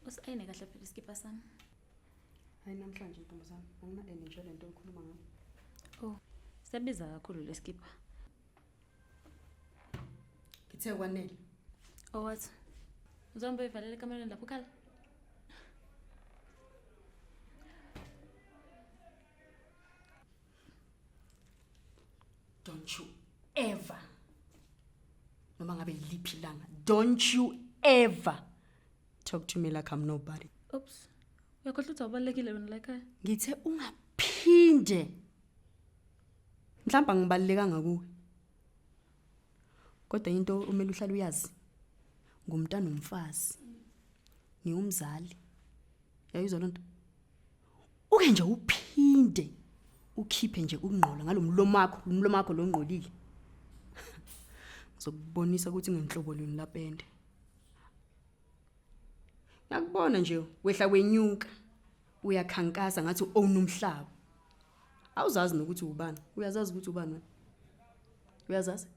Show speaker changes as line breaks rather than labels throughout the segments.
Usayine kahle phela iskipa sami.
Hayi namhlanje ntombazana, angina enjoy lento okhuluma ngayo.
Oh, siyabiza kakhulu leskipa.
Ngithe kwanele.
Oh what? Uzombe ivalele kamereni lapho khala.
Don't you ever, noma ngabe yiliphi ilanga, don't you ever talk to me like I'm nobody.
Oops. Uyakhohlwa ukuthi awubalekile wena la ekhaya.
Ngithe ungaphinde. Mhlawumbe ngibalekanga kuwe. Kodwa into umele uhlale uyazi. Ngumntana nomfazi. Ngiyumzali. Yayizwa lonto. Uke nje uphinde ukhiphe nje ukungqola umlomo wakho lo ngqolile. Ngizokubonisa ukuthi ngenhlobo lweni lapende. Ngiyakubona nje wehla kwenyuka uyakhankasa ngathi own umhlaba. Awuzazi nokuthi ubani? Uyazazi ukuthi ubani wena? Uyazazi?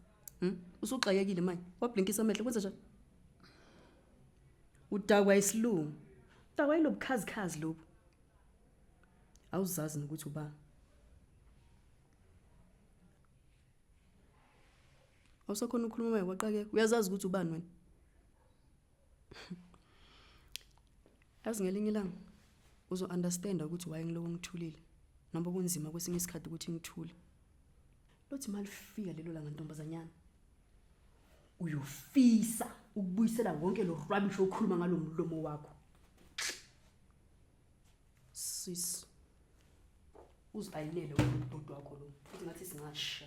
Usuxakekile manje. Wablinkisa amehlo kwenza njani? Udakwa isilungu. Udakwa ilobukhazikhazi lobu. Awuzazi nokuthi ubani? Awusakhona ukukhuluma maye kwaqakeka. Uyazazi ukuthi ubani wena? Azingelinye ilanga uzo understand ukuthi why ngiloko ngithulile. Noma kunzima kwesinye isikhathi ukuthi ngithule. Lothi malifika lelo langa ntombazanyana. Uyofisa ukubuyisela wonke lo rubbish okhuluma ngalo mlomo wakho. Sis. Uzayilele ubhuti wakho lo. Uthi ngathi singasha.